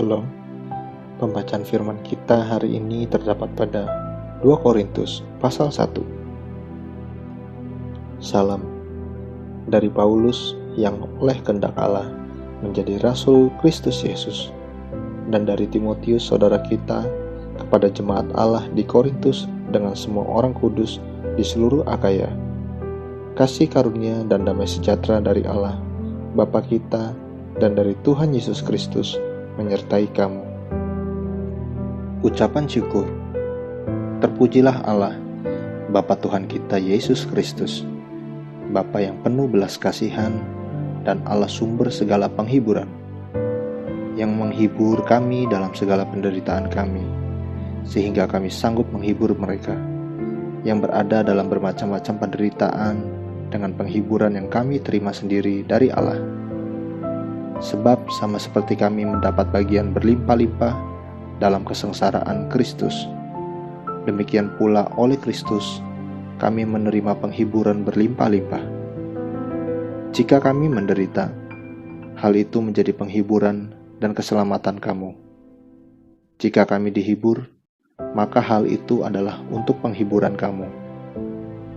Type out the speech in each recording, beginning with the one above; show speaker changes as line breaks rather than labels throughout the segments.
Shalom. Pembacaan firman kita hari ini terdapat pada 2 Korintus pasal 1. Salam dari Paulus yang oleh kehendak Allah menjadi Rasul Kristus Yesus, dan dari Timotius saudara kita kepada jemaat Allah di Korintus dengan semua orang kudus di seluruh Akaya. Kasih karunia dan damai sejahtera dari Allah Bapa kita dan dari Tuhan Yesus Kristus menyertai kamu. Ucapan syukur. Terpujilah Allah, Bapa Tuhan kita Yesus Kristus, Bapa yang penuh belas kasihan dan Allah sumber segala penghiburan, yang menghibur kami dalam segala penderitaan kami, sehingga kami sanggup menghibur mereka yang berada dalam bermacam-macam penderitaan dengan penghiburan yang kami terima sendiri dari Allah. Sebab sama seperti kami mendapat bagian berlimpah-limpah dalam kesengsaraan Kristus, demikian pula oleh Kristus kami menerima penghiburan berlimpah-limpah. Jika kami menderita, hal itu menjadi penghiburan dan keselamatan kamu. Jika kami dihibur, maka hal itu adalah untuk penghiburan kamu,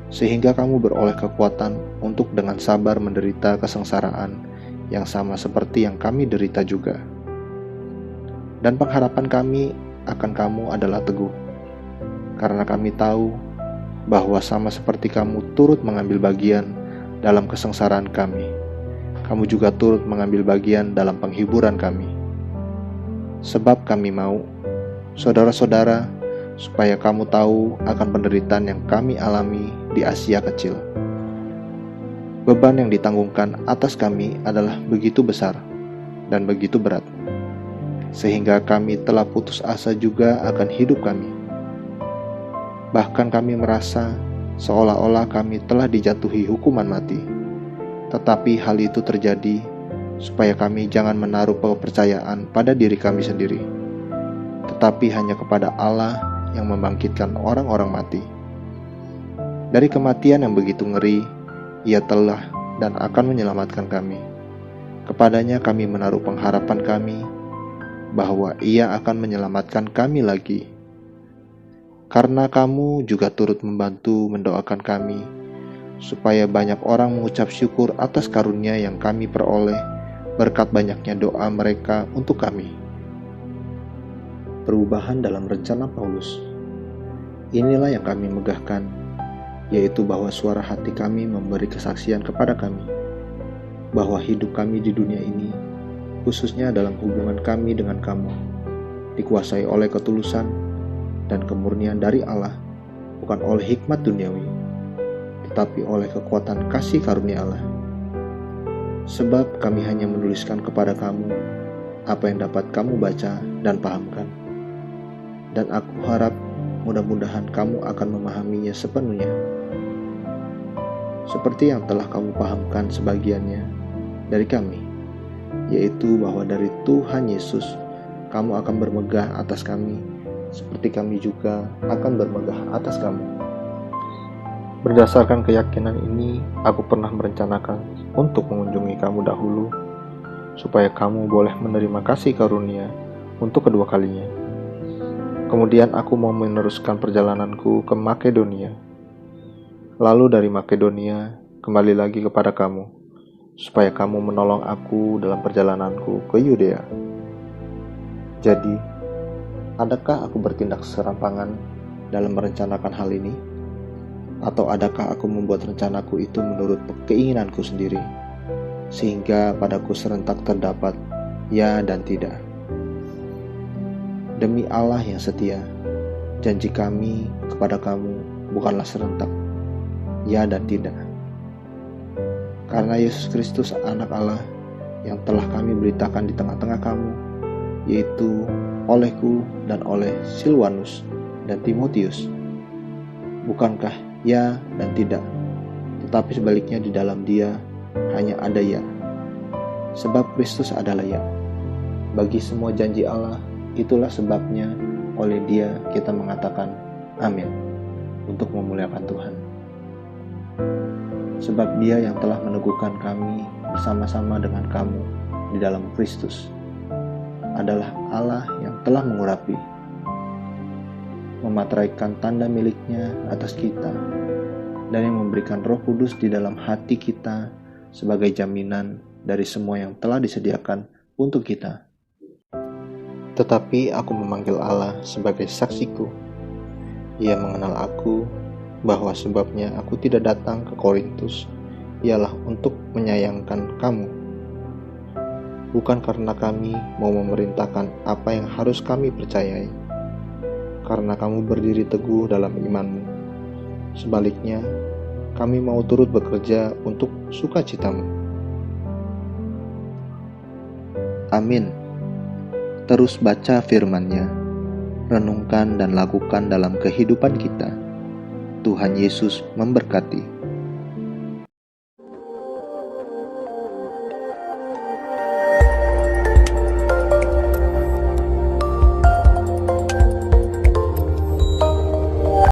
sehingga kamu beroleh kekuatan untuk dengan sabar menderita kesengsaraan yang sama seperti yang kami derita juga. Dan pengharapan kami akan kamu adalah teguh, karena kami tahu bahwa sama seperti kamu turut mengambil bagian dalam kesengsaraan kami, kamu juga turut mengambil bagian dalam penghiburan kami. Sebab kami mau, saudara-saudara, supaya kamu tahu akan penderitaan yang kami alami di Asia Kecil. Beban yang ditanggungkan atas kami adalah begitu besar dan begitu berat, sehingga kami telah putus asa juga akan hidup kami. Bahkan kami merasa seolah-olah kami telah dijatuhi hukuman mati. Tetapi hal itu terjadi supaya kami jangan menaruh kepercayaan pada diri kami sendiri, tetapi hanya kepada Allah yang membangkitkan orang-orang mati. Dari kematian yang begitu ngeri, Ia telah dan akan menyelamatkan kami. Kepadanya kami menaruh pengharapan kami bahwa Ia akan menyelamatkan kami lagi. Karena kamu juga turut membantu mendoakan kami, supaya banyak orang mengucap syukur atas karunia yang kami peroleh berkat banyaknya doa mereka untuk kami. Perubahan dalam rencana Paulus. Inilah yang kami megahkan, yaitu bahwa suara hati kami memberi kesaksian kepada kami, bahwa hidup kami di dunia ini, khususnya dalam hubungan kami dengan kamu, dikuasai oleh ketulusan dan kemurnian dari Allah, bukan oleh hikmat duniawi, tetapi oleh kekuatan kasih karunia Allah. Sebab kami hanya menuliskan kepada kamu apa yang dapat kamu baca dan pahamkan, dan aku harap mudah-mudahan kamu akan memahaminya sepenuhnya, seperti yang telah kamu pahamkan sebagiannya dari kami, yaitu bahwa dari Tuhan Yesus kamu akan bermegah atas kami, seperti kami juga akan bermegah atas kamu. Berdasarkan keyakinan ini, aku pernah merencanakan untuk mengunjungi kamu dahulu, supaya kamu boleh menerima kasih karunia untuk kedua kalinya. Kemudian aku mau meneruskan perjalananku ke Makedonia, lalu dari Makedonia kembali lagi kepada kamu, supaya kamu menolong aku dalam perjalananku ke Yudea. Jadi, adakah aku bertindak serampangan dalam merencanakan hal ini? Atau adakah aku membuat rencanaku itu menurut keinginanku sendiri, sehingga padaku serentak terdapat ya dan tidak? Demi Allah yang setia, janji kami kepada kamu bukanlah serentak ya dan tidak. Karena Yesus Kristus anak Allah yang telah kami beritakan di tengah-tengah kamu, yaitu olehku dan oleh Silwanus dan Timotius, bukankah ya dan tidak, tetapi sebaliknya di dalam Dia hanya ada ya, sebab Kristus adalah ya. Bagi semua janji Allah, itulah sebabnya oleh Dia kita mengatakan amin, untuk memuliakan Tuhan. Sebab Dia yang telah meneguhkan kami bersama-sama dengan kamu di dalam Kristus adalah Allah yang telah mengurapi, memateraikan tanda miliknya atas kita, dan yang memberikan Roh Kudus di dalam hati kita sebagai jaminan dari semua yang telah disediakan untuk kita. Tetapi aku memanggil Allah sebagai saksiku. Ia mengenal aku, bahwa sebabnya aku tidak datang ke Korintus ialah untuk menyayangkan kamu. Bukan karena kami mau memerintahkan apa yang harus kami percayai, karena kamu berdiri teguh dalam imanmu. Sebaliknya, kami mau turut bekerja untuk sukacitamu. Amin. Terus baca firman-Nya, renungkan dan lakukan dalam kehidupan kita. Tuhan Yesus memberkati.